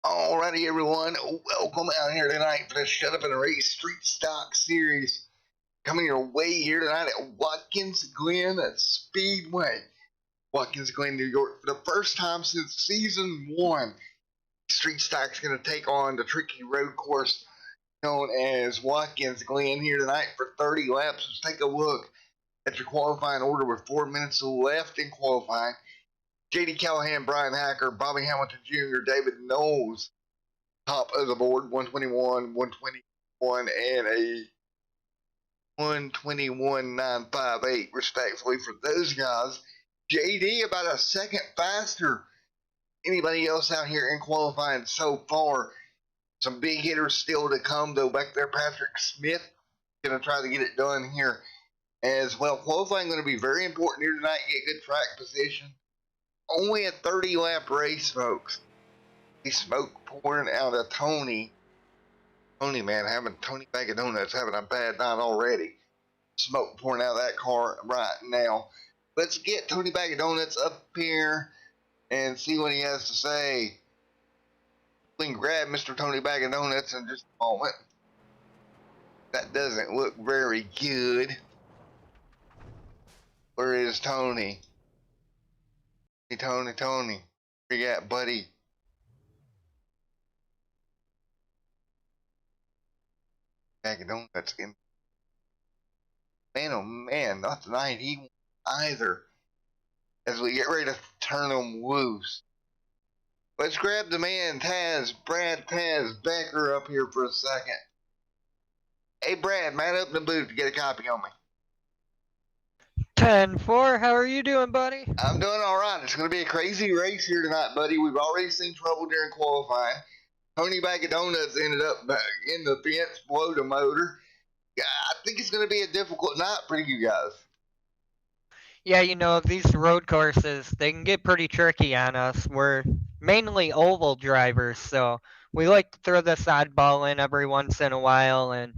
Alrighty, everyone, welcome out here tonight for the Shut Up and Race Street Stock Series. Coming your way here tonight at Watkins Glen at Speedway. Watkins Glen, New York, for the first time since Season 1. Street Stock's going to take on the tricky road course known as Watkins Glen here tonight for 30 laps. Let's take a look at your qualifying order with 4 minutes left in qualifying. J.D. Callahan, Brian Hacker, Bobby Hamilton Jr., David Knowles, top of the board, 121, 121, and a 121.958, respectfully, for those guys. JD about a second faster than anybody else out here in qualifying so far. Some big hitters still to come, though. Back there, Patrick Smith going to try to get it done here as well. Qualifying going to be very important here tonight. Get good track position. Only a 30-lap race, folks. The smoke pouring out of Tony. Tony, man, Tony Bag of Donuts having a bad night already. Smoke pouring out of that car right now. Let's get Tony Bag of Donuts up here and see what he has to say. We can grab Mr. Tony Bag of Donuts in just a moment. That doesn't look very good. Where is Tony? Tony. Where you at, buddy? Bag of Donuts in. Man, oh man, not tonight either. As we get ready to turn them loose. Let's grab the man, Brad Taz Becker up here for a second. Hey, Brad, man up in the booth to get a copy on me. 10-4, how are you doing, buddy? I'm doing all right. It's going to be a crazy race here tonight, buddy. We've already seen trouble during qualifying. Tony Bag of Donuts ended up in the fence, below the motor. Yeah, I think it's going to be a difficult night for you guys. Yeah, these road courses, they can get pretty tricky on us. We're mainly oval drivers, so we like to throw this oddball in every once in a while. And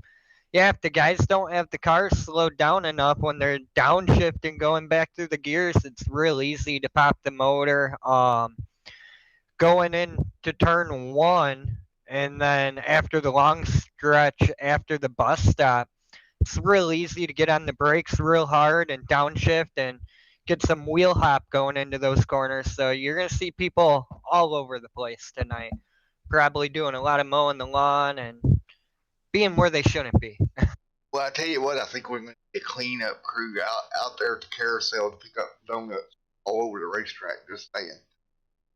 yeah, if the guys don't have the cars slowed down enough when they're downshifting going back through the gears, it's real easy to pop the motor. Going into turn one, and then after the long stretch after the bus stop, it's real easy to get on the brakes real hard and downshift and get some wheel hop going into those corners. So you're going to see people all over the place tonight, probably doing a lot of mowing the lawn and being where they shouldn't be. Well, I tell you what, I think we're going to get a cleanup crew out there at the carousel to pick up donuts all over the racetrack. Just saying.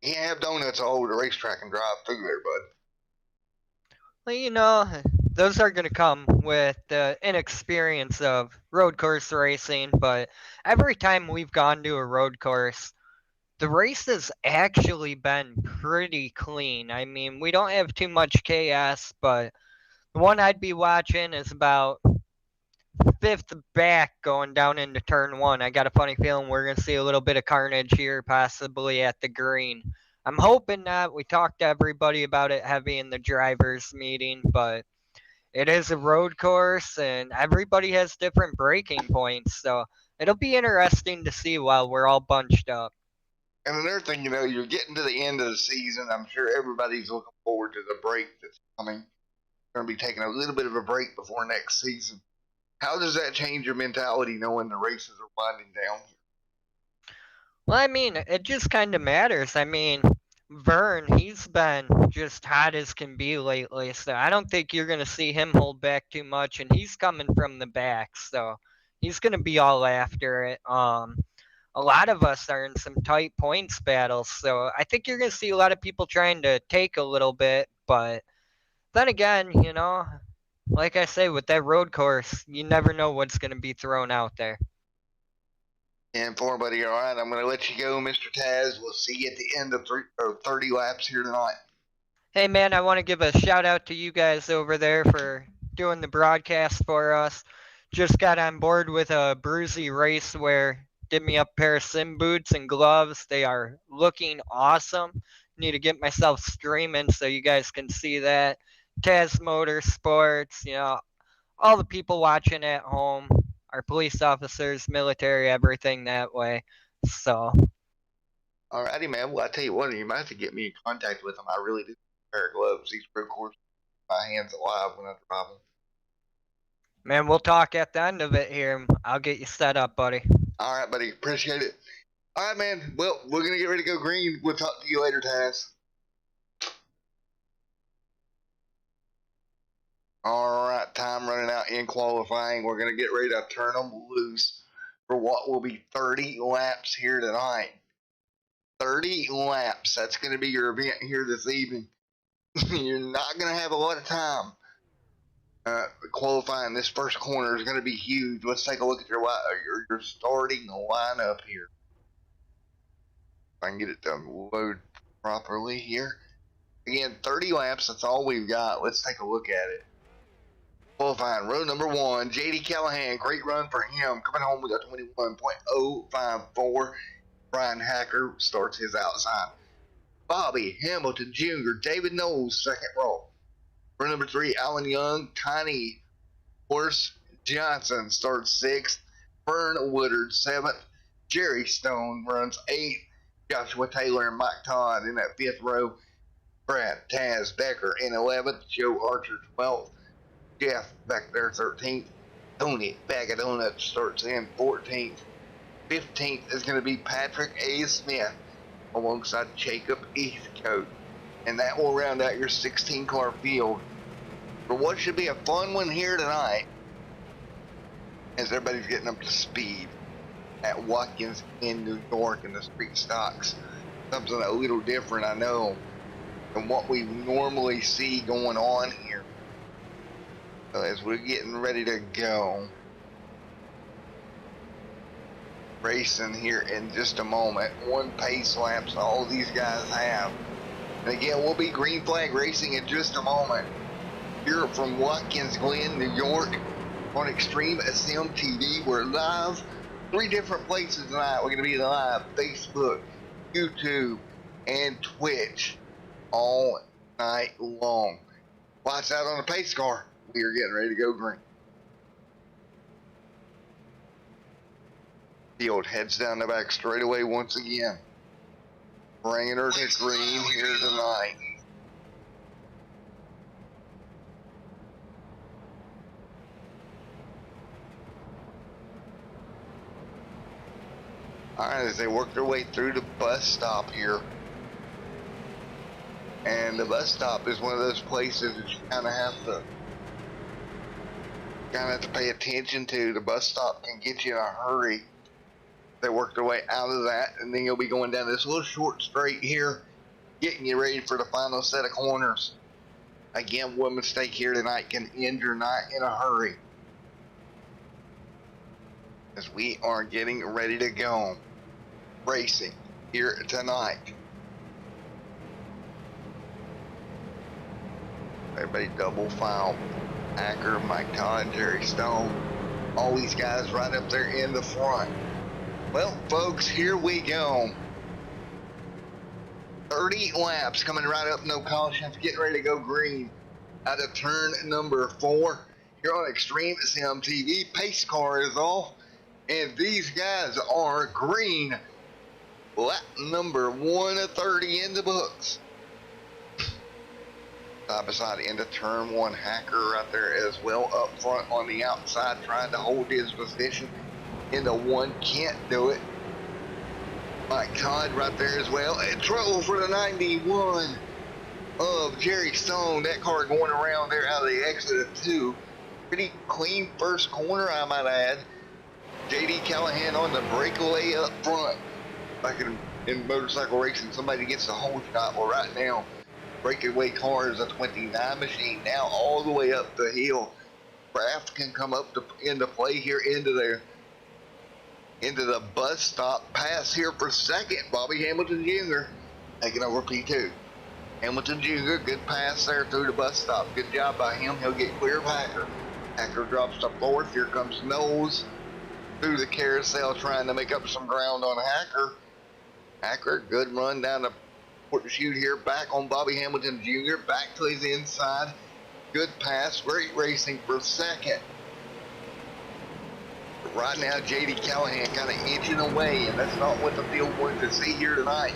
You can't have donuts all over the racetrack and drive through there, bud. Well, those are going to come with the inexperience of road course racing, but every time we've gone to a road course, the race has actually been pretty clean. I mean, we don't have too much chaos, but the one I'd be watching is about fifth back going down into turn one. I got a funny feeling we're going to see a little bit of carnage here, possibly at the green. I'm hoping not. We talked to everybody about it heavy in the drivers' meeting, but it is a road course and everybody has different braking points. So it'll be interesting to see while we're all bunched up. And another thing, you're getting to the end of the season. I'm sure everybody's looking forward to the break that's coming. We're going to be taking a little bit of a break before next season. How does that change your mentality knowing the races are winding down here? Well, I mean, it just kind of matters. I mean, Vern, he's been just hot as can be lately, so I don't think you're going to see him hold back too much, and he's coming from the back, so he's going to be all after it. A lot of us are in some tight points battles, so I think you're going to see a lot of people trying to take a little bit, but then again, like I say, with that road course, you never know what's going to be thrown out there. And for buddy, all right, I'm going to let you go, Mr. Taz. We'll see you at the end of 30 laps here tonight. Hey, man, I want to give a shout out to you guys over there for doing the broadcast for us. Just got on board with a Bruzy Racewear. Did me up a pair of sim boots and gloves. They are looking awesome. Need to get myself streaming so you guys can see that. Taz Motorsports, all the people watching at home, our police officers, military, everything that way. So. Alrighty, man. Well, I tell you what, you might have to get me in contact with them. I really do pair of gloves. These pro courses, my hands alive when I drive them. Man, we'll talk at the end of it here. I'll get you set up, buddy. All right, buddy. Appreciate it. All right, man. Well, we're going to get ready to go green. We'll talk to you later, Taz. All right, time running out in qualifying. We're going to get ready to turn them loose for what will be 30 laps here tonight. 30 laps. That's going to be your event here this evening. You're not going to have a lot of time. Qualifying this first corner is going to be huge. Let's take a look at your starting lineup here. If I can get it to load properly here. Again, 30 laps. That's all we've got. Let's take a look at it. Qualifying row number 1, J.D. Callahan. Great run for him. Coming home with a 21.054. Brian Hacker starts his outside. Bobby Hamilton Jr., David Knowles, second row. Row number 3, Alan Young, Tiny Horse Johnson starts 6th. Fern Woodard, 7th. Jerry Stone runs 8th. Joshua Taylor and Mike Todd in that 5th row. Brad Taz Decker in 11th. Joe Archer, 12th. Jeff back there, 13th. Tony Bag of Donuts starts in 14th. 15th is going to be Patrick A. Smith alongside Jacob Eastcote. And that will round out your 16-car field for what should be a fun one here tonight as everybody's getting up to speed at Watkins in New York in the street stocks. Something a little different, I know, than what we normally see going on here. So as we're getting ready to go, racing here in just a moment. 1 pace laps all these guys have. And again, we'll be green flag racing in just a moment. Here from Watkins Glen, New York, on Extreme SM TV. We're live 3 different places tonight. We're going to be live Facebook, YouTube, and Twitch all night long. Lights out on the pace car. We are getting ready to go green. Field heads down the back straightaway once again. Bringing her to green here tonight. Alright, as they work their way through the bus stop here. And the bus stop is one of those places that you kind of have to pay attention to. The bus stop can get you in a hurry. They work their way out of that, and then you'll be going down this little short straight here, getting you ready for the final set of corners. Again, one mistake here tonight can end your night in a hurry. As we are getting ready to go racing here tonight. Everybody double file. Acker, Mike Todd, Jerry Stone. All these guys right up there in the front. Well, folks, here we go. 30 laps coming right up, no cautions, getting ready to go green out of turn number 4. Here on Extreme SM TV, pace car is off, and these guys are green. Lap number 1 of 30 in the books. Side by side into turn 1, Hacker right there as well up front on the outside, trying to hold his position. Into 1, can't do it. Mike Todd right there as well. And trouble for the 91 of Jerry Stone. That car going around there out of the exit of 2. Pretty clean first corner, I might add. J.D. Callahan on the breakaway up front. Like in motorcycle racing, somebody gets the whole shot. Well, right now, breakaway car is a 29 machine. Now all the way up the hill. Craft can come up into play here into the bus stop. Pass here for second. Bobby Hamilton Jr. taking over P2. Hamilton Jr., good pass there through the bus stop. Good job by him. He'll get clear of Hacker. Hacker drops to 4th. Here comes Knowles through the carousel trying to make up some ground on Hacker. Hacker, good run down the port to shoot here. Back on Bobby Hamilton Jr. Back to his inside. Good pass. Great racing for second. Right now, J.D. Callahan kind of inching away, and that's not what the field wanted to see here tonight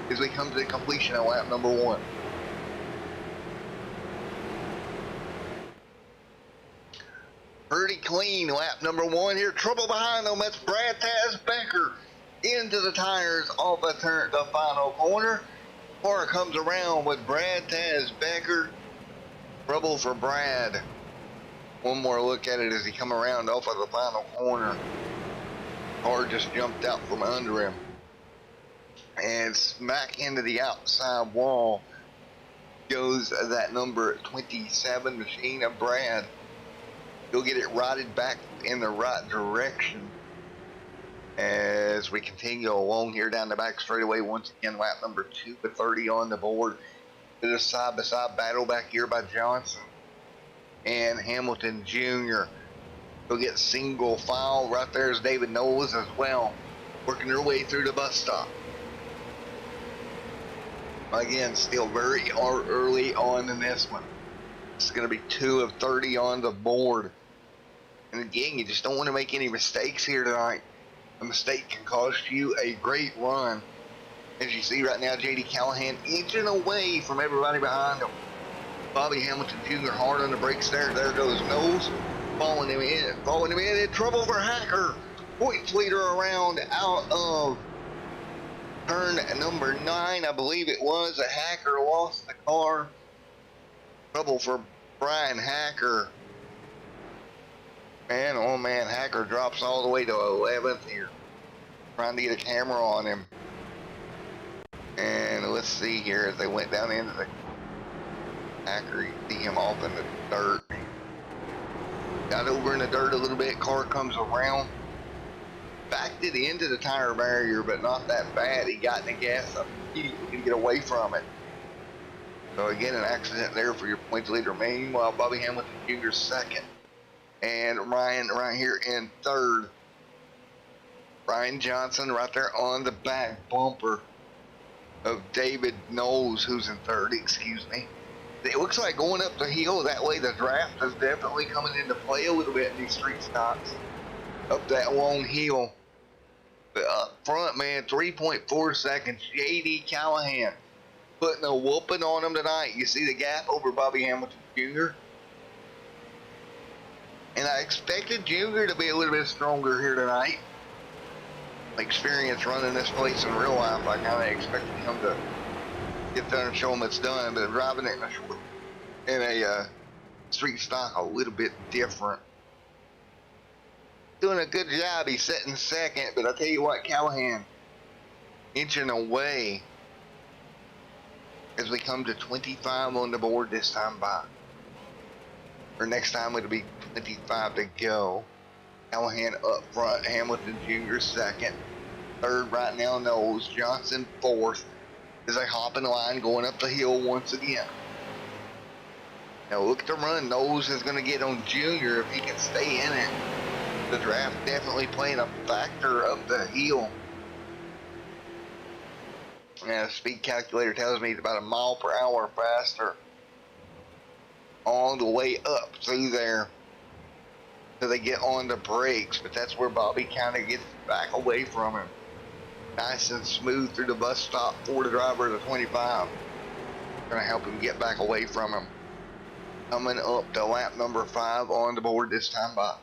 as we come to the completion of lap number 1. Pretty clean lap number 1 here. Trouble behind them. That's Brad Taz Becker into the tires off the final corner. Car comes around with Brad Taz Becker. Trouble for Brad. One more look at it as he come around off of the final corner. Car just jumped out from under him and smack into the outside wall goes that number 27 machine of Brad. He'll get it righted back in the right direction as we continue along here down the back straightaway. Once again, lap number 2 with 30 on the board. Bit of side-by-side battle back here by Johnson and Hamilton Jr. We'll get single file. Right there's David Knowles as well, working their way through the bus stop. Again, still very early on in this one. It's going to be 2 of 30 on the board. And again, you just don't want to make any mistakes here tonight. A mistake can cost you a great run. As you see right now, J.D. Callahan inching away from everybody behind him. Bobby Hamilton Jr. hard on the brakes there. There goes Knowles. Following him in trouble for Hacker. Points leader around out of turn number 9, I believe it was. A Hacker lost the car. Trouble for Brian Hacker. Man, oh man, Hacker drops all the way to 11th here. Trying to get a camera on him. And let's see here as they went down into the Hacker, you see him off in the dirt. Got over in the dirt a little bit, car comes around. Backed it into the tire barrier, but not that bad. He got in the gas up. He can get away from it. So again, an accident there for your points leader. Meanwhile, Bobby Hamilton Jr. second. And Ryan right here in third. Ryan Johnson right there on the back bumper of David Knowles, who's in third, excuse me. It looks like going up the hill, that way the draft is definitely coming into play a little bit in these street stocks. Up that long hill. But up front, man, 3.4 seconds. J.D. Callahan putting a whooping on him tonight. You see the gap over Bobby Hamilton Jr. And I expected Jr. to be a little bit stronger here tonight. Experience running this place in real life, I kind of expected him to get there and show him it's done, but driving it in a street stock a little bit different. Doing a good job. He's sitting second, but I tell you what, Callahan inching away as we come to 25 on the board this time by. Or next time it'll be 25 to go. Callahan up front, Hamilton Jr. second. Third right now, Knowles. Johnson fourth. As they hop in the line going up the hill once again. Now look at the run Knowles is going to get on Jr. if he can stay in it. The draft definitely playing a factor up the hill. Now the speed calculator tells me it's about a mile per hour faster all the way up through there till they get on the brakes, but that's where Bobby kind of gets back away from him. Nice and smooth through the bus stop for the driver of the 25. Gonna help him get back away from him. Coming up to lap number 5 on the board this time by.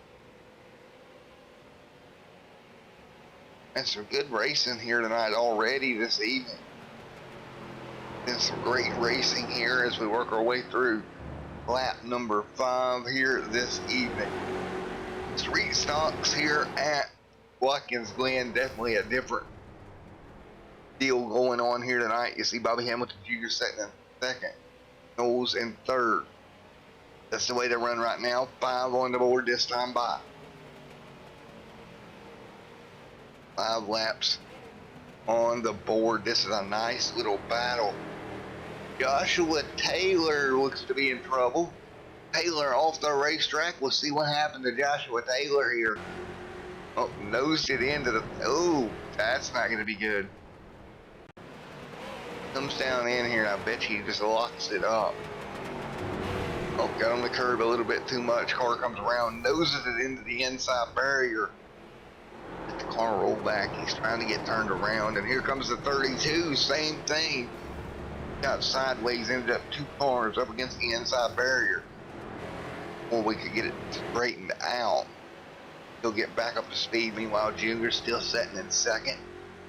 And some good racing here tonight already this evening. Been some great racing here as we work our way through lap number 5 here this evening. Street stocks here at Watkins Glen, definitely a different deal going on here tonight. You see Bobby Hamilton Jr. sitting in second, Knowles in third. That's the way they run right now. 5 on the board this time by. 5 laps on the board. This is a nice little battle. Joshua Taylor looks to be in trouble. Taylor off the racetrack. We'll see what happened to Joshua Taylor here. Oh, nosed it into the... Oh, that's not going to be good. Comes down in here, and I bet you he just locks it up. Oh, got on the curb a little bit too much. Car comes around, noses it into the inside barrier. Let the car roll back. He's trying to get turned around, and here comes the 32. Same thing. Got sideways, ended up 2 cars up against the inside barrier. or we could get it straightened out. He'll get back up to speed. Meanwhile, Junior's still sitting in second.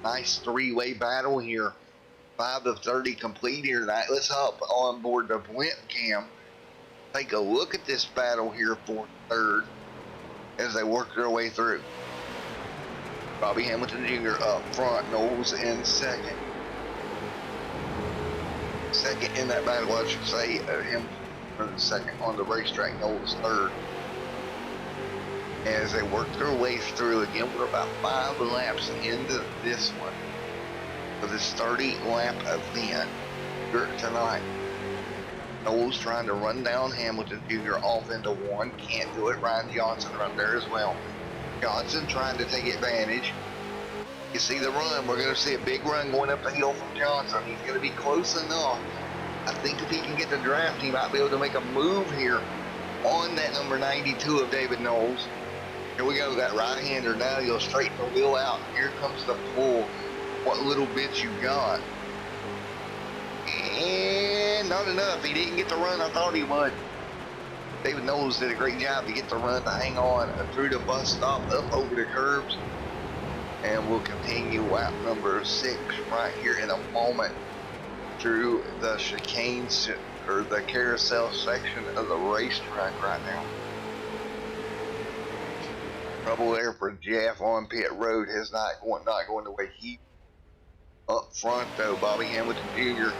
Nice three-way battle here. 5 of 30 complete here tonight. Let's hop on board the Blint Cam. Take a look at this battle here for third as they work their way through. Bobby Hamilton Jr. up front, Knowles in second. Second in that battle, I should say, him for the second on the racetrack, Knowles third. As they work their way through, again, we're about 5 laps into this one. For this 30 lap event here tonight. Knowles trying to run down Hamilton Jr. off into one. Can't do it. Ryan Johnson right there as well. Johnson trying to take advantage. You see the run. We're going to see a big run going up the hill from Johnson. He's going to be close enough. I think if he can get the draft, he might be able to make a move here on that number 92 of David Knowles. Here we go. That right-hander. Now he'll straighten the wheel out. Here comes the pull. What little bits you got. And not enough. He didn't get the run I thought he would. David Knowles did a great job to get the run to hang on through the bus stop up over the curbs. And we'll continue lap number 6 right here in a moment through the chicane or the carousel section of the racetrack right now. Trouble there for Jeff on pit road has not going the way he. Up front though, Bobby Hamilton Jr.,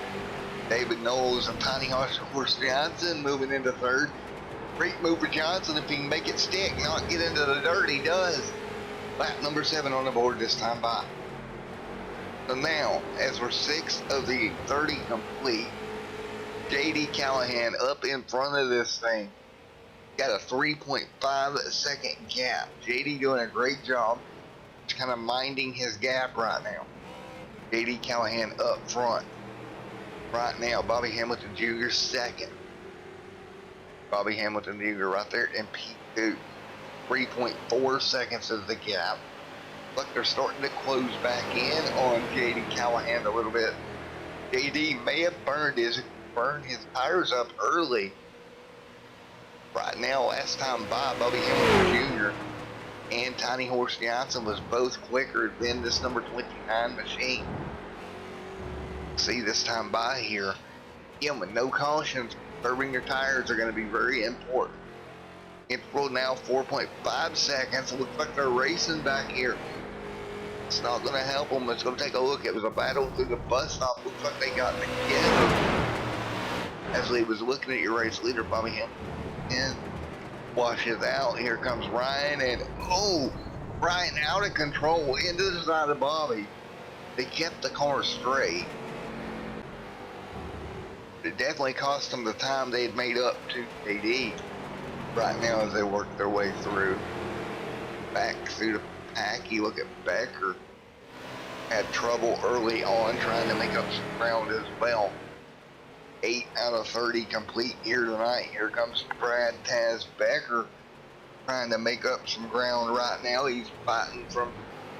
David Knowles, and Tiny Horse Johnson moving into third. Great move for Johnson if he can make it stick, not get into the dirt. He does. Lap number 7 on the board this time by. So now, as we're 6 of the 30 complete, JD Callahan up in front of this thing. Got a 3.5 second gap. JD doing a great job. Just kind of minding his gap right now. JD Callahan up front. Right now, Bobby Hamilton Jr. second. Bobby Hamilton Jr. right there in P2. 3.4 seconds is the gap. Look, they're starting to close back in on JD Callahan a little bit. JD may have burned his tires up early. Right now, last time by, Bobby Hamilton Jr. and Tiny Horse Johnson was both quicker than this number 29 machine. See this time by here, again with no cautions, curbing your tires are going to be very important. Interval now 4.5 seconds. It looks like they're racing back here. It's not going to help them. It's going to take a look. It was a battle through the bus stop. Looks like they got together. As he was looking at your race leader, Bobby Hamilton washes out. Here comes Ryan, and Ryan out of control into the side of Bobby. They kept the car straight. It definitely cost them the time they had made up to JD right now as they work their way through. Back through the pack, you look at Becker. Had trouble early on trying to make up some ground as well. 8 out of 30 complete here tonight. Here comes Brad Taz Becker trying to make up some ground right now. He's fighting from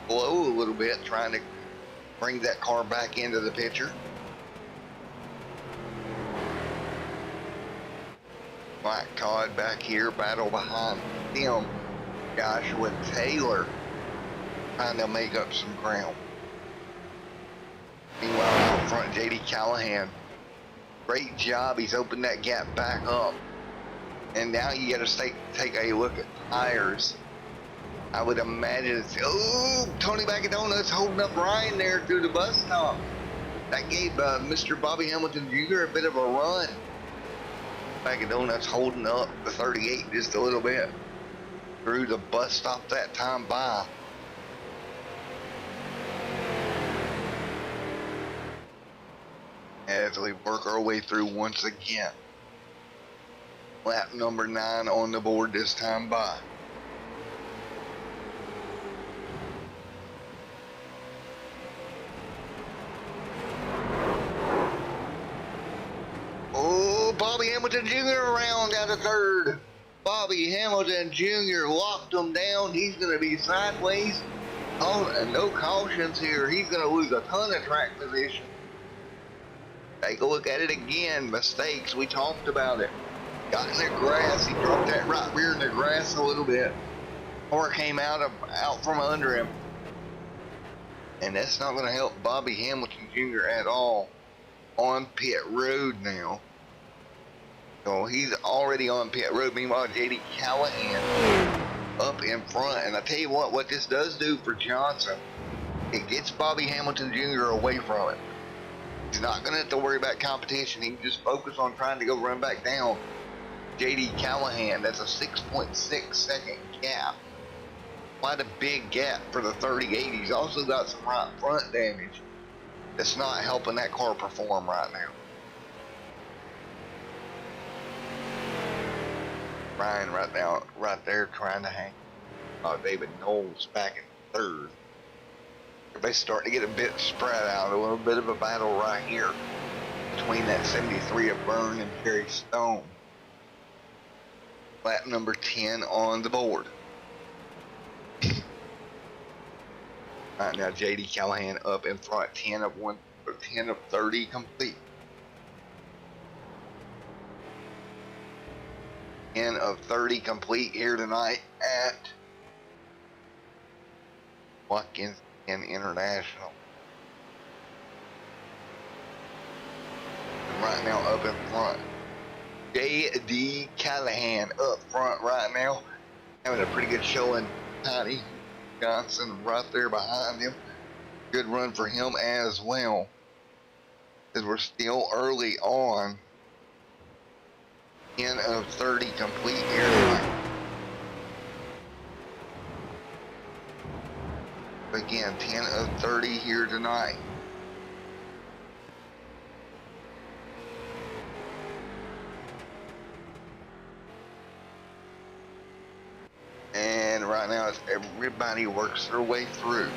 below a little bit, trying to bring that car back into the picture. Mike Todd back here, battle behind him. Joshua Taylor trying to make up some ground. Meanwhile, out front, JD Callahan. Great job. He's opened that gap back up. And now you got to take a look at tires. I would imagine it's, Tony Bag of Donuts holding up Ryan there through the bus stop. That gave Mr. Bobby Hamilton Jr. a bit of a run. Bag of Donuts holding up the 38 just a little bit through the bus stop that time by. As we work our way through once again. Lap number 9 on the board this time by. Bobby Hamilton Jr. around out of third. Bobby Hamilton Jr. locked him down. He's going to be sideways. And no cautions here. He's going to lose a ton of track position. Take a look at it again. Mistakes. We talked about it. got in the grass. He dropped that right rear in the grass a little bit. Car came out from under him. And that's not going to help Bobby Hamilton Jr. at all on pit road now. So he's already on pit road. Meanwhile, JD Callahan up in front. And I tell you what this does do for Johnson, it gets Bobby Hamilton Jr. away from it. He's not going to have to worry about competition. He can just focus on trying to go run back down JD Callahan. That's a 6.6 second gap. Quite a big gap for the 38. He's also got some right front damage that's not helping that car perform right now. Ryan right there trying to hang David Knowles back in third. Everybody's starting to get a bit spread out. A little bit of a battle right here between that 73 of Byrne and Jerry Stone. Lap number 10 on the board. Right now, JD Callahan up in front, 10 of 30 complete. 10 of 30 complete here tonight at Watkins Glen International. And right now up in front, JD Callahan up front right now, having a pretty good showing. Tiny Johnson right there behind him. Good run for him as well, as we're still early on. 10 of 30 complete here tonight. Again, 10 of 30 here tonight. And right now, everybody works their way through.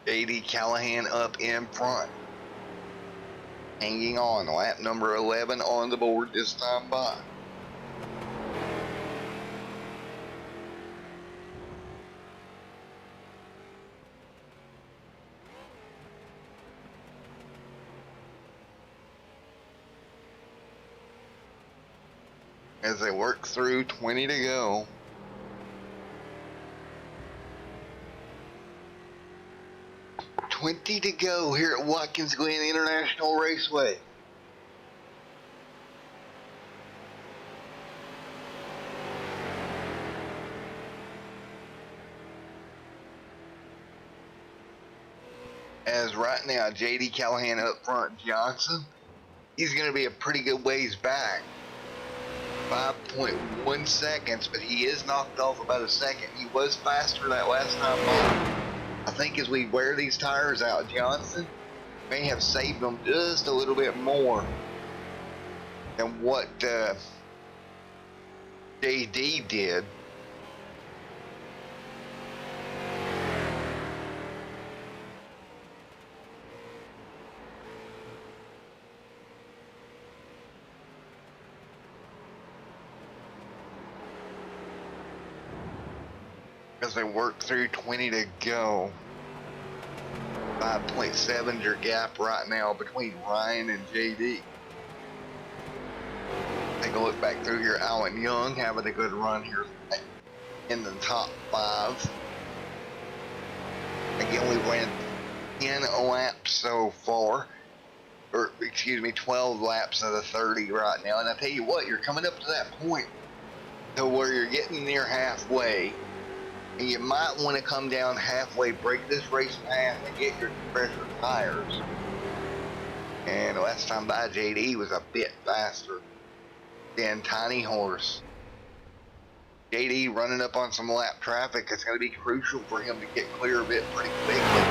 JD Callahan up in front. Hanging on, lap number 11 on the board this time by. As they work through, 20 to go. $20 to go here at Watkins Glen International Raceway. As right now, JD Callahan up front, Johnson, he's going to be a pretty good ways back. 5.1 seconds, but he is knocked off about a second. He was faster that last time by. I think as we wear these tires out, Johnson may have saved them just a little bit more than what JD did. As they work through, 20 to go. 5.7 your gap right now between Ryan and JD. Take a look back through here. Alan Young having a good run here in the top 5. Again, we ran 10 laps so far. Or, excuse me, 12 laps of the 30 right now. And I tell you what, you're coming up to that point to where you're getting near halfway. And you might want to come down halfway, break this race path, and get your compressor tires. And last time by, JD was a bit faster than Tiny Horse. JD running up on some lap traffic. It's going to be crucial for him to get clear of it pretty quickly.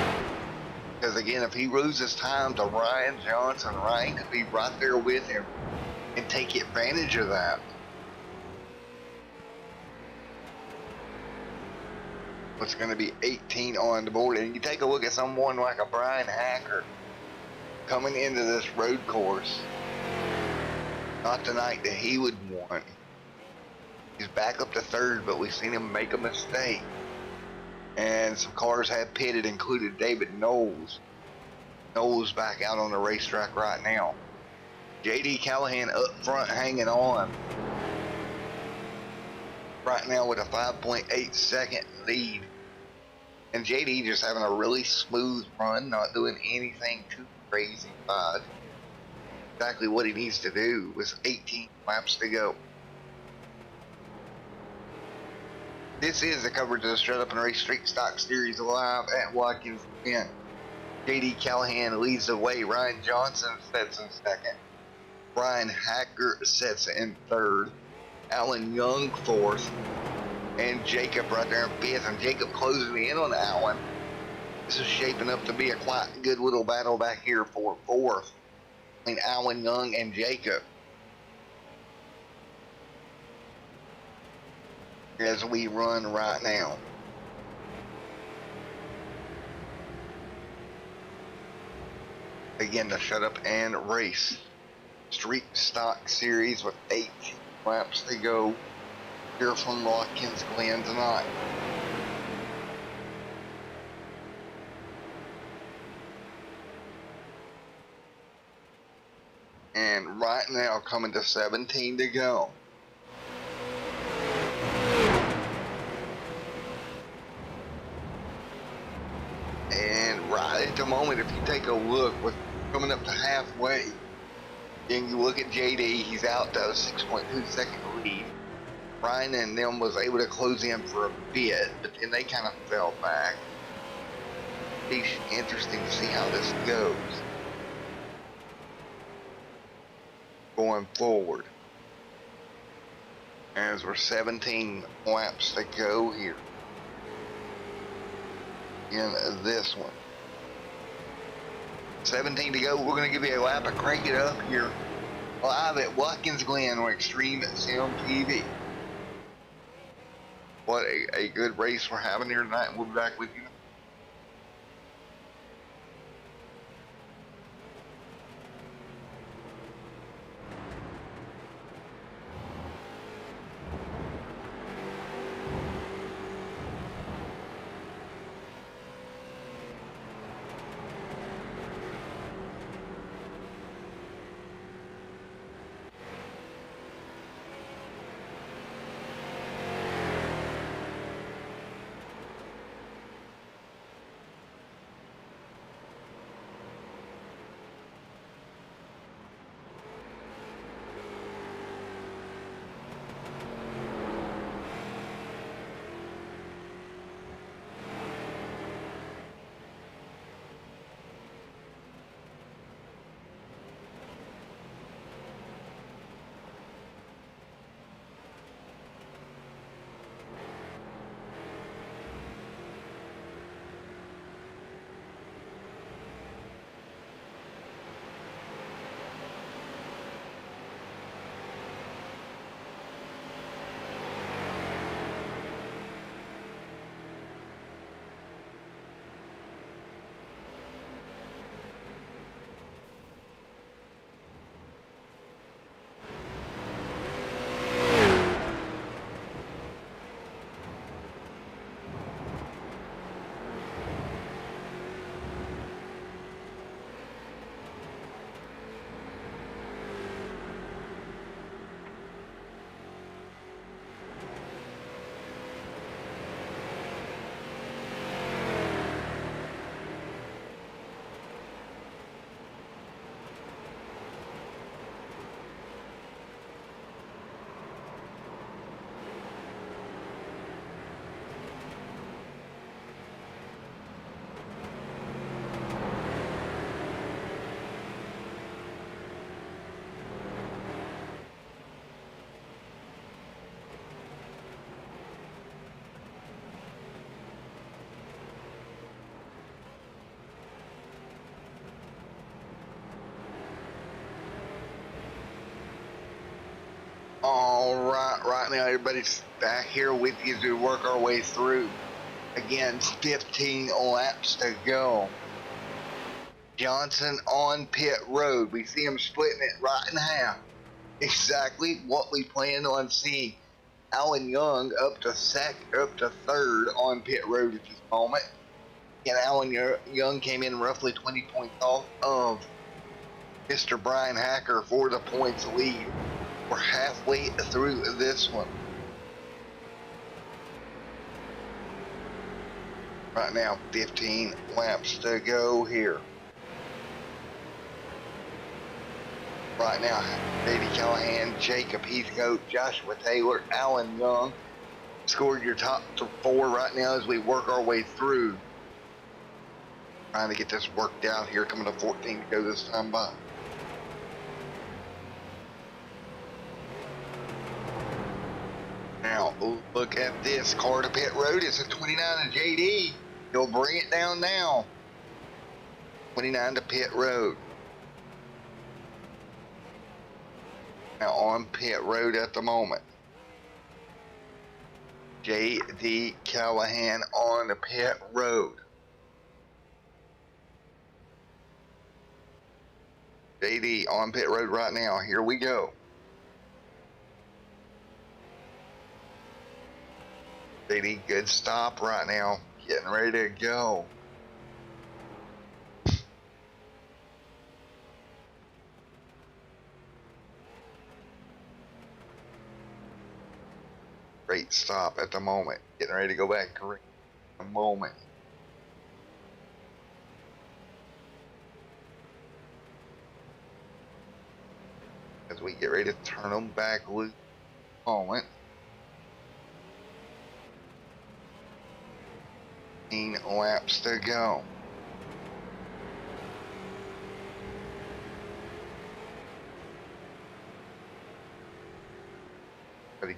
Because again, if he loses time to Ryan Johnson, Ryan could be right there with him and take advantage of that. It's going to be 18 on the board. And you take a look at someone like a Brian Hacker coming into this road course. Not the night that he would want. He's back up to third, but we've seen him make a mistake. And some cars have pitted, included David Knowles. Knowles back out on the racetrack right now. JD Callahan up front hanging on right now with a 5.8 second lead. And JD just having a really smooth run, not doing anything too crazy bad. Exactly what he needs to do with 18 laps to go. This is the coverage of the Shutup and Race Street Stock Series live at Watkins Glen. JD Callahan leads the way. Ryan Johnson sets in second. Brian Hacker sets in third. Alan Young fourth. And Jacob right there in fifth. And Jacob closing in on Alan. This is shaping up to be a quite good little battle back here for fourth between Alan Young and Jacob. As we run right now. Again, the Shutup and Race Street Stock Series with 18 laps to go here from Watkins Glen tonight. And right now coming to 17 to go. And right at the moment, if you take a look, with coming up to halfway, then you look at JD, he's out to a 6.2 second lead. Ryan and them was able to close in for a bit, but then they kind of fell back. It's interesting to see how this goes going forward. As we're 17 laps to go here in this one. 17 to go. We're going to give you a lap and crank it up here live at Watkins Glen on Extreme Sim TV. What a good race we're having here tonight. We'll be back with you. All right now everybody's back here with you as we work our way through. Again, 15 laps to go. Johnson on pit road. We see him splitting it right in half. Exactly what we planned on seeing. Alan Young up to third on pit road at this moment. And Alan Young came in roughly 20 points off of Mr. Brian Hacker for the points lead. We're halfway through this one. Right now, 15 laps to go here. Right now, Davey Callahan, Jacob Heathcote, Joshua Taylor, Alan Young scored your top 4 right now as we work our way through. Trying to get this worked out here, coming to 14 to go this time by. Now, look at this. Car to pit road. It's a 29 to JD. He'll bring it down now. 29 to pit road. Now on pit road at the moment. JD Callahan on the pit road. JD on pit road right now. Here we go. JD, good stop right now. Getting ready to go. Great stop at the moment. Getting ready to go back green in a moment. As we get ready to turn them back loose in a moment. 15 laps to go.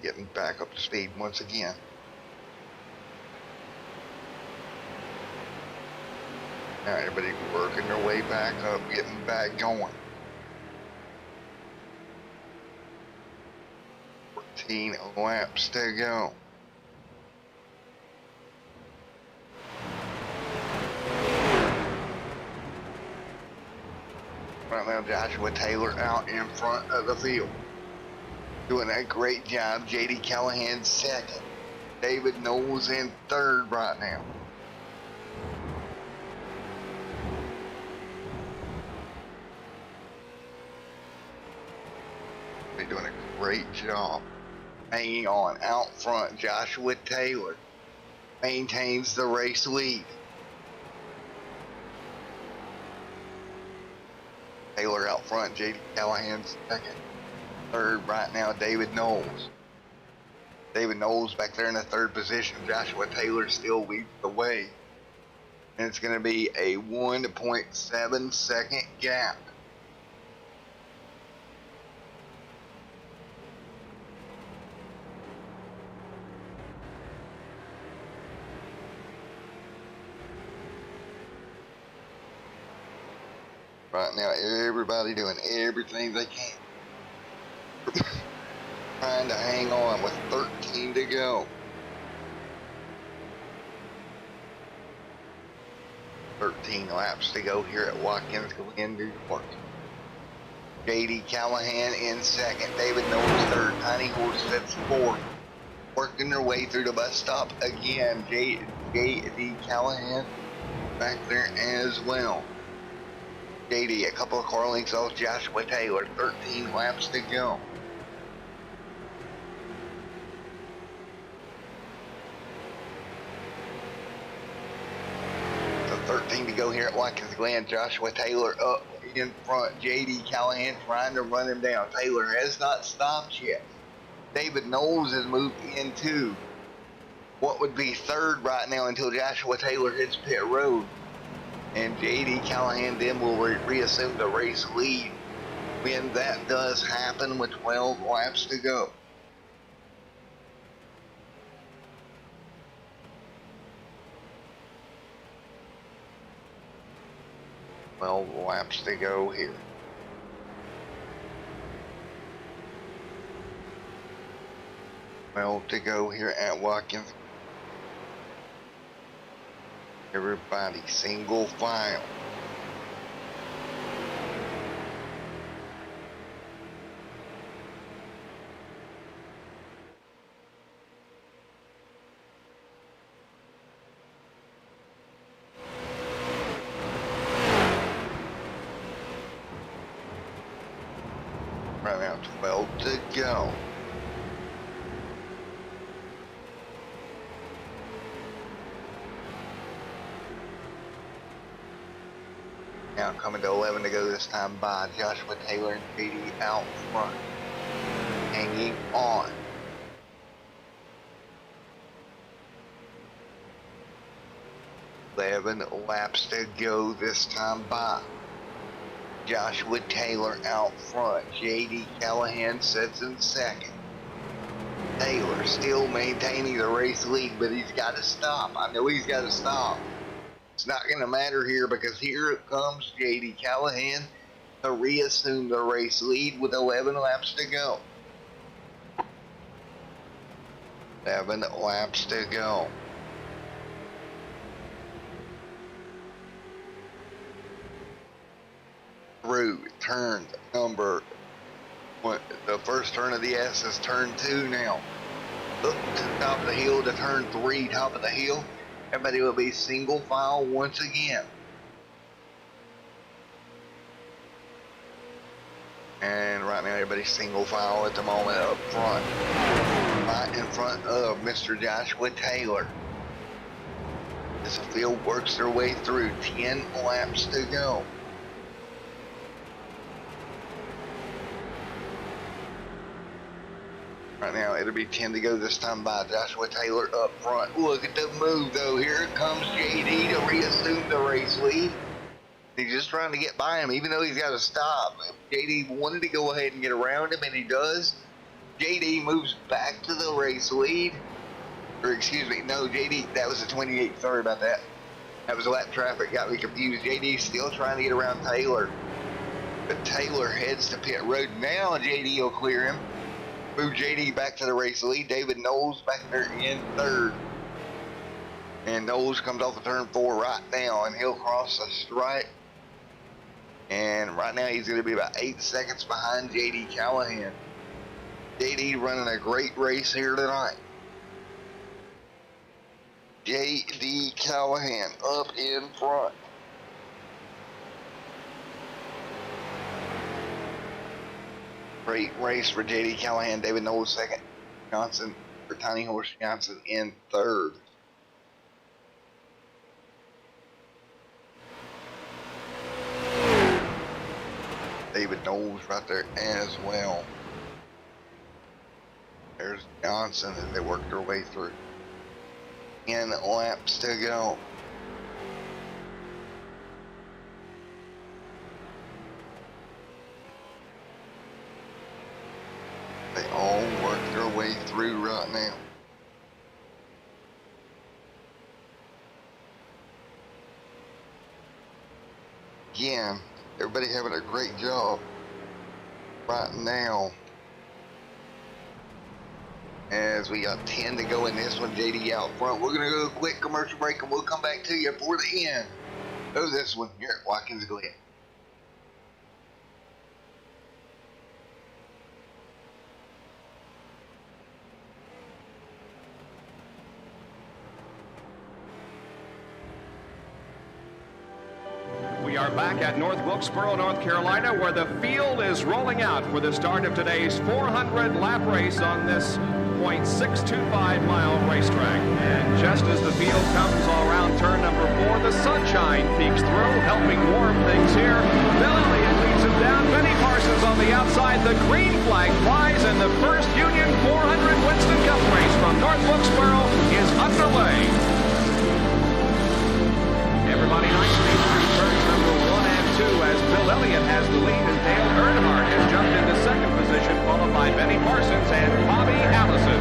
Getting back up to speed once again. Now everybody working their way back up, getting back going. 14 laps to go. Right now, Joshua Taylor out in front of the field. Doing a great job. JD Callahan second. David Knowles in third right now. They're doing a great job. Hanging on out front. Joshua Taylor maintains the race lead. Taylor out front. JD Callahan second. Third right now, David Knowles. David Knowles back there in the third position. Joshua Taylor still leads the way. And it's going to be a 1.7 second gap. Right now, everybody doing everything they can. Trying to hang on with 13 to go. 13 laps to go here at Watkins Glen, New York. JD Callahan in second. David Knowles third. Tiny Horse sets fourth. Working their way through the bus stop again. JD Callahan back there as well. JD a couple of car lengths off Joshua Taylor. 13 laps to go. So 13 to go here at Watkins Glen. Joshua Taylor up in front. JD Callahan trying to run him down. Taylor has not stopped yet. David Knowles has moved into what would be third right now until Joshua Taylor hits pit road. And JD Callahan then will reassume the race lead when that does happen with 12 laps to go. Laps to go here. To go here at Watkins. Everybody single file. Right now, 12 to go. Now coming to 11 to go this time by Joshua Taylor and JD out front. Hanging on. Eleven laps to go this time by Joshua Taylor out front. JD Callahan sits in second. Taylor still maintaining the race lead, but he's got to stop. I know he's got to stop. It's not going to matter here because here comes JD Callahan to reassume the race lead with 11 laps to go. 11 laps to go. Through turn number one, the first turn of the S is turn 2 now. Up to the top of the hill to turn 3, top of the hill. Everybody will be single file once again. And right now everybody's single file at the moment up front. Right in front of Mr. Joshua Taylor. As the field works their way through, 10 laps to go. Right now, it'll be 10 to go this time by Joshua Taylor up front. Look at the move, though. Here comes JD to reassume the race lead. He's just trying to get by him, even though he's got to stop. JD wanted to go ahead and get around him, and he does. JD moves back to the race lead. Or, excuse me, no, JD, that was the 28. Sorry about that. That was lap traffic. Got me confused. JD's still trying to get around Taylor. But Taylor heads to pit road. Now JD will clear him. Move JD back to the race lead. David Knowles back there in third. And Knowles comes off of turn 4 right now, and he'll cross the stripe. And right now he's going to be about 8 seconds behind JD Callahan. JD running a great race here tonight. JD Callahan up in front. Great race for JD Callahan. David Knowles second. Johnson for Tiny Horse Johnson in third. David Knowles right there as well. There's Johnson as they work their way through. 10 laps to go. They all work their way through right now. Again, everybody having a great job right now. As we got 10 to go in this one, JD out front. We're going to go to a quick commercial break and we'll come back to you for the end of this one here at Watkins Glen. We are back at North Wilkesboro, North Carolina, where the field is rolling out for the start of today's 400-lap race on this .625-mile racetrack. And just as the field comes all around turn number 4, the sunshine peeks through, helping warm things here. Bill Elliott leads him down. Benny Parsons on the outside. The green flag flies, and the first Union 400 Winston Cup race from North Wilkesboro is underway. Everybody nicely through turns number 1 and 2 as Bill Elliott has the lead and Dale Earnhardt has jumped into second position, followed by Benny Parsons and Bobby Allison.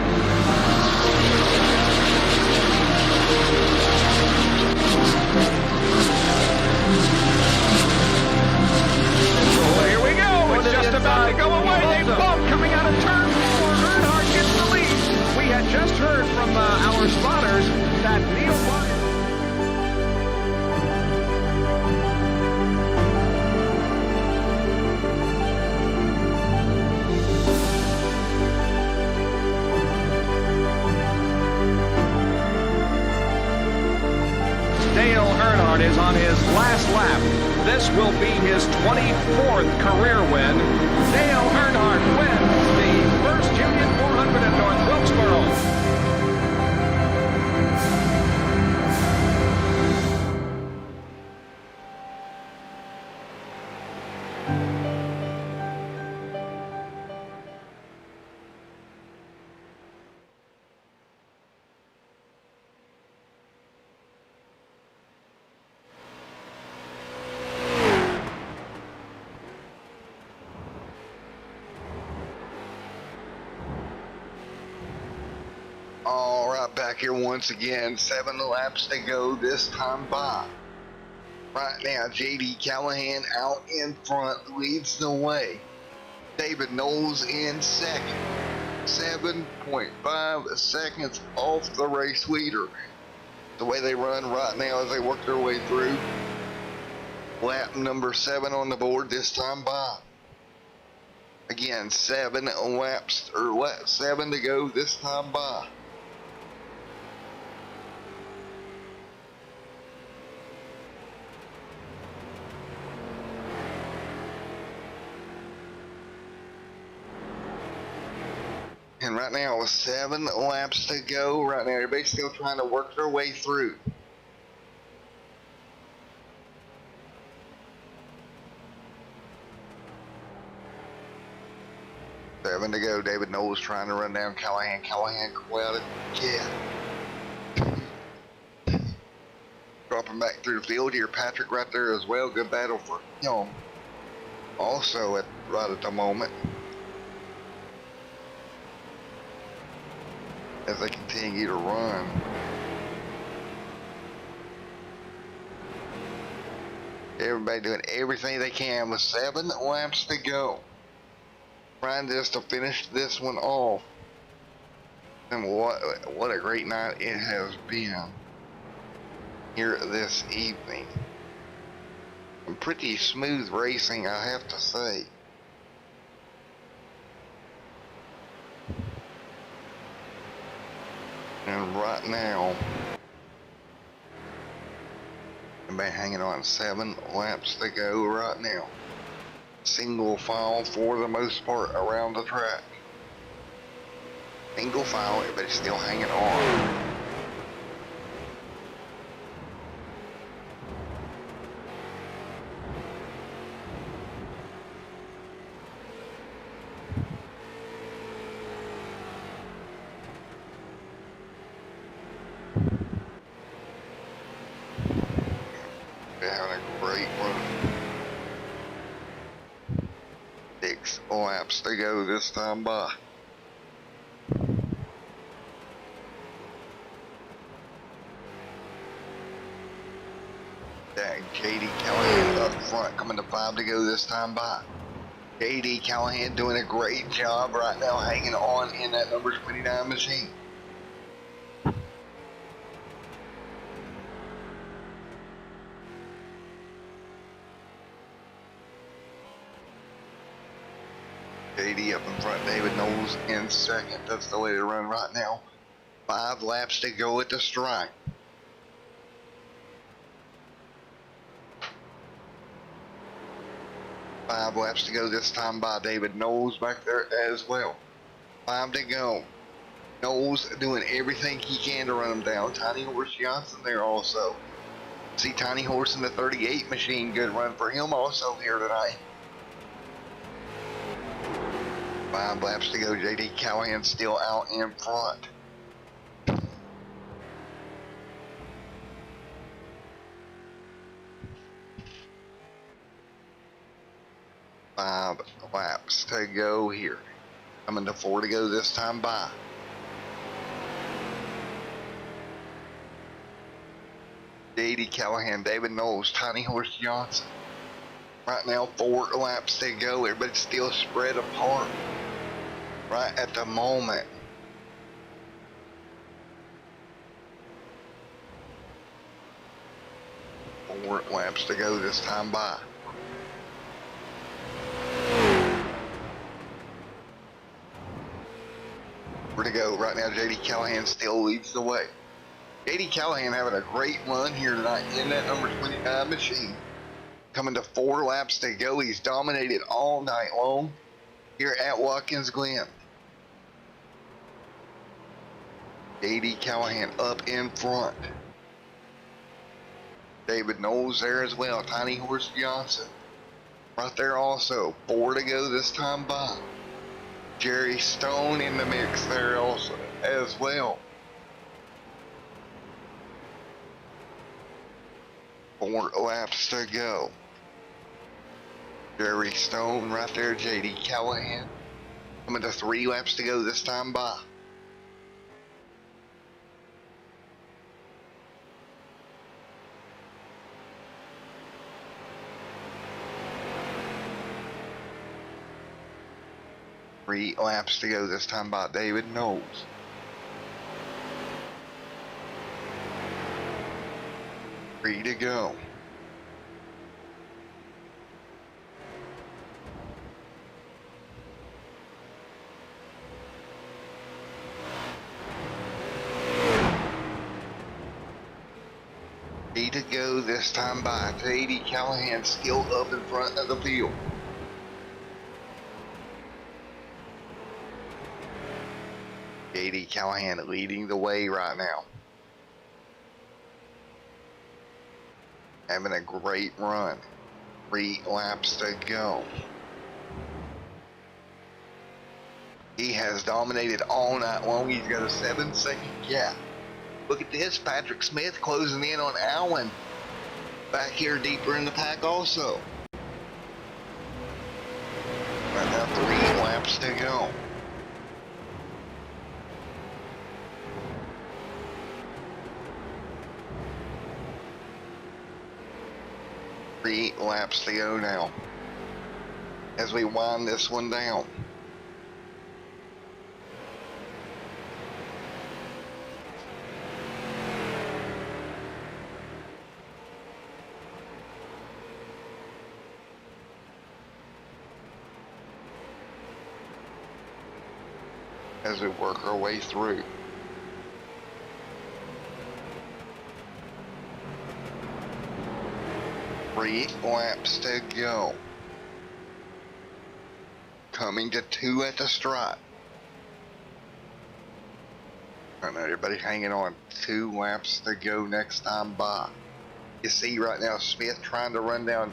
So here we go. It's just about to go away. They bump coming out of turn 4. Earnhardt gets the lead. We had just heard from our spotters that Neil Martin. Dale Earnhardt is on his last lap. This will be his 24th career win. Dale Earnhardt wins the first Union 400 at North Wilkesboro. Alright, back here once again, 7 laps to go this time by. Right now, JD Callahan out in front leads the way. David Knowles in second. 7.5 seconds off the race leader. The way they run right now as they work their way through. Lap number 7 on the board this time by. Again, 7 laps, or lap 7 to go this time by. And right now with 7 laps to go, right now everybody's still trying to work their way through. Seven to go. David Knowles trying to run down Callahan. Callahan clouded. Yeah. Dropping back through the field here. Patrick right there as well. Good battle for him. Also right at the moment. As they continue to run. Everybody doing everything they can with 7 laps to go. Trying just to finish this one off. And what a great night it has been here this evening. And pretty smooth racing, I have to say. And right now, everybody hanging on 7 laps to go right now. Single file for the most part around the track. Single file, everybody's still hanging on. They're having a great run. 6 laps to go this time by. JD Callahan up front, coming to 5 to go this time by. JD Callahan doing a great job right now, hanging on in that number 29 machine. JD up in front, David Knowles in second. That's the way to run right now. 5 laps to go at the stripe. Five laps to go this time by. David Knowles back there as well. 5 to go. Knowles doing everything he can to run them down. Tiny Horse Johnson there also. See Tiny Horse in the 38 machine. Good run for him also here tonight. 5 laps to go. JD Callahan still out in front. Five laps to go here. Coming to 4 to go this time by. JD Callahan, David Knowles, Tiny Horse Johnson. Right now 4 laps to go. Everybody's still spread apart right at the moment. Four laps to go this time by. Where to go right now? JD Callahan still leads the way. JD Callahan having a great run here tonight in that number 29 machine. Coming to 4 laps to go. He's dominated all night long here at Watkins Glen. JD Callahan up in front. David Knowles there as well. Tiny Horse Johnson right there also. 4 to go this time by. Jerry Stone in the mix there also as well. 4 laps to go. Jerry Stone right there. JD Callahan coming to 3 laps to go this time by. Three laps to go this time by David Knowles. Three to go. Three to go this time by. JD Callahan still up in front of the field. JD Callahan leading the way right now. Having a great run. 3 laps to go. He has dominated all night long. He's got a 7-second gap. Look at this. Patrick Smith closing in on Allen. Back here deeper in the pack also. Right now 3 laps to go. Three laps to go now as we wind this one down. As we work our way through. Three laps to go. Coming to 2 at the stripe. I know everybody hanging on. 2 laps to go next time by. You see right now Smith trying to run down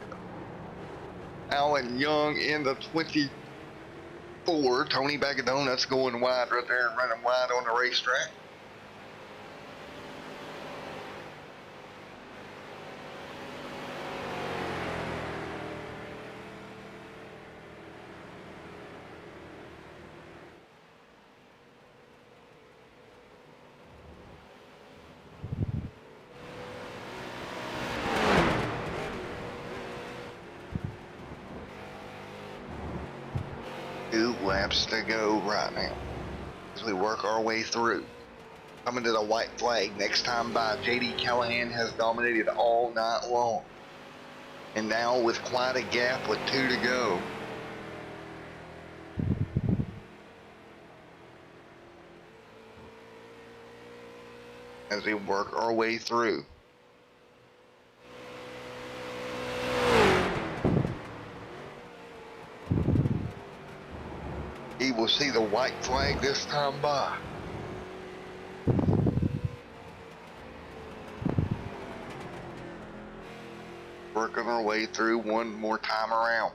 Alan Young in the 24. Tony Bag of Donuts going wide right there and running wide on the racetrack. Laps to go right now as we work our way through. Coming to the white flag next time by. JD Callahan has dominated all night long. And now with quite a gap with 2 to go. As we work our way through. He will see the white flag this time by. Working our way through one more time around.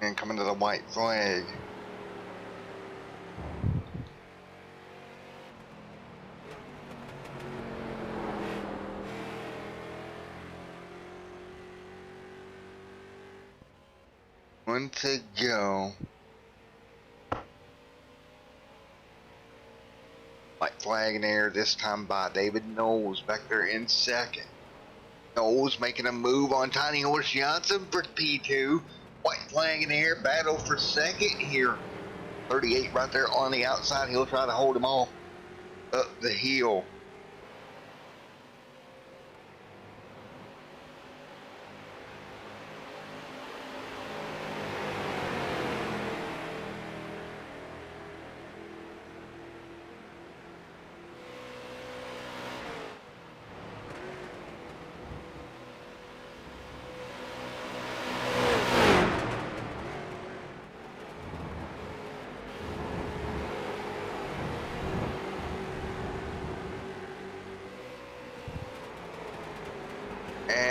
And coming to the white flag. One to go. White flag in air this time by David Knowles back there in second. Knowles making a move on Tiny Horse Johnson for P2. White flag in air, battle for second here. 38 right there on the outside. He'll try to hold him off up the hill.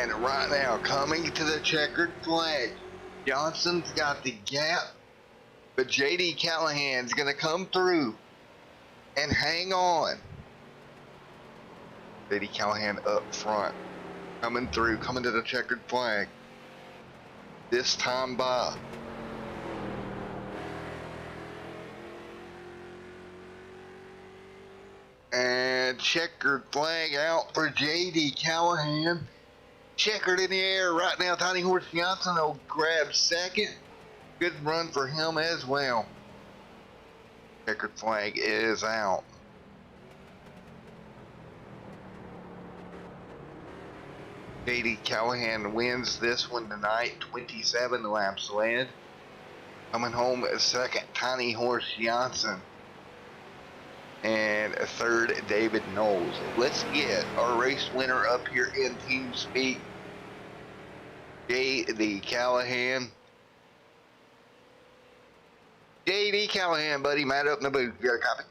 And right now, coming to the checkered flag, Johnson's got the gap, but J.D. Callahan's going to come through and hang on. J.D. Callahan up front, coming through, coming to the checkered flag. This time by and checkered flag out for J.D. Callahan. Checkered in the air right now. Tiny Horse Johnson will grab second. Good run for him as well. Checkered flag is out. J.D. Callahan wins this one tonight. 27 laps led. Coming home second, Tiny Horse Johnson. And a third, David Knowles. Let's get our race winner up here in team speak. J.D. Callahan. J.D. Callahan, buddy, Matt up in the booth. You got a copy?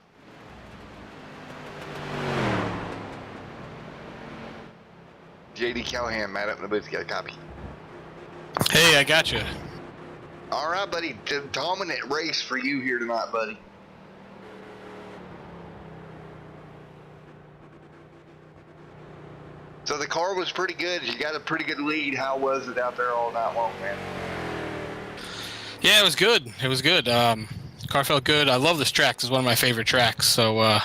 J.D. Callahan, Matt up in the booth. You got a copy? Hey, I got you. All right, buddy. Dominant race for you here tonight, buddy. So the car was pretty good. You got a pretty good lead. How was it out there all night long, man? Yeah, it was good. It was good. Car felt good. I love this track. It's one of my favorite tracks. So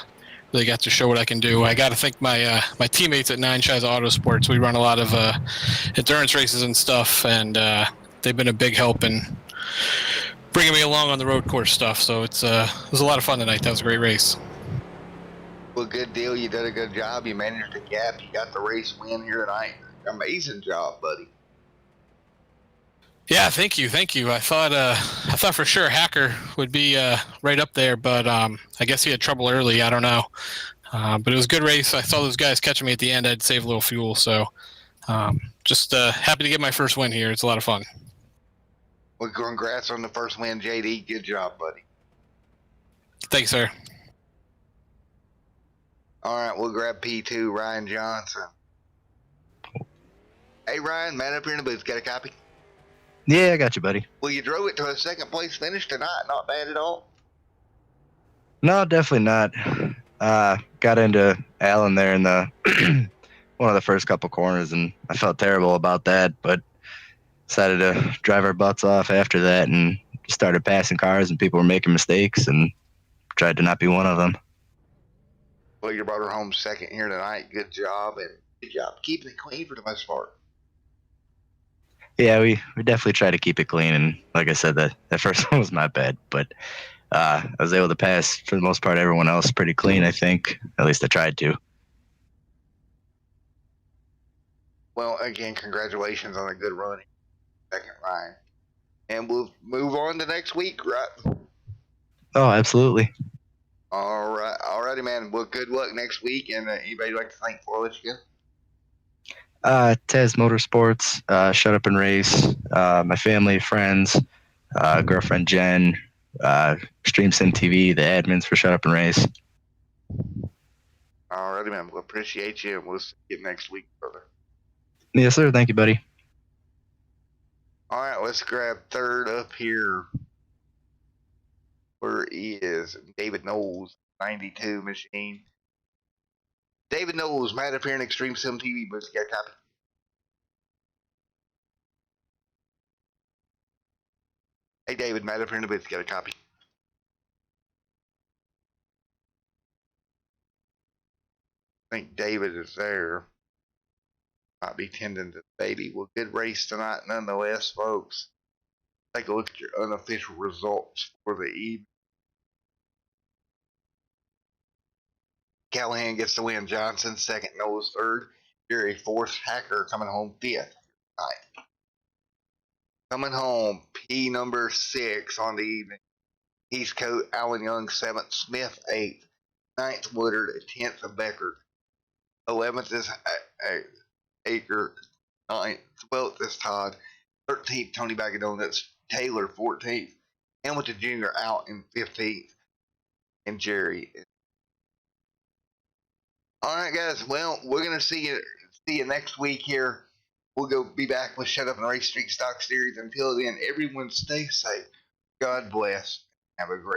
really got to show what I can do. I got to thank my my teammates at Nine Shies Auto Sports. We run a lot of endurance races and stuff, and they've been a big help in bringing me along on the road course stuff. So it was a lot of fun tonight. That was a great race. Well, good deal. You did a good job. You managed the gap. You got the race win here tonight. Amazing job, buddy. Yeah, thank you. I thought for sure Hacker would be right up there, but I guess he had trouble early. I don't know, but it was a good race. I saw those guys catching me at the end. I'd save a little fuel, so just happy to get my first win here. It's a lot of fun. Well, congrats on the first win, JD. Good job, buddy. Thanks, sir. All right, we'll grab P2, Ryan Johnson. Hey, Ryan, man up here in the booth. Got a copy? Yeah, I got you, buddy. Well, you drove it to a second place finish tonight. Not bad at all. No, definitely not. Got into Allen there in the one of the first couple corners, and I felt terrible about that, but decided to drive our butts off after that and started passing cars, and people were making mistakes, and tried to not be one of them. Well, you brought her home second here tonight. Good job, and good job keeping it clean for the most part. Yeah, we definitely try to keep it clean, and like I said, that first one was my bad, but I was able to pass, for the most part, everyone else pretty clean, I think. At least I tried to. Well, again, congratulations on a good run. Second line. And we'll move on to next week, right? Oh, absolutely. All right. All righty, man. Well, good luck next week. And anybody you'd like to thank for let you go? Tez Motorsports, Shutup and Race, my family, friends, girlfriend Jen, Stream Sim TV, the admins for Shutup and Race. All righty, man. We'll appreciate you, and we'll see you next week, brother. Yes, sir. Thank you, buddy. All right, let's grab third up here. Where is David Knowles, 92 machine. David Knowles, Matt up here in Extreme Sim TV, but you got a copy? Hey, David, Matt up here in the booth, you got a copy? I think David is there. Might be tending to the baby. Well, good race tonight nonetheless, folks. Take a look at your unofficial results for the evening. Callahan gets the win. Johnson second, Knowles third. Jerry fourth. Hacker coming home fifth. Ninth. Coming home, P number 6 on the evening. Heathcote, Allen Young 7th, Smith 8th, 9th Woodard, 10th Becker, 11th is Aker, 9th, 12th is Todd, 13th Tony Bagadonuts, Taylor 14th, Hamilton Jr. out in 15th, and Jerry. All right, guys. Well, we're gonna see you next week here We'll go be back with Shut Up and Race Street Stock Series. Until then, everyone stay safe. God bless. Have a great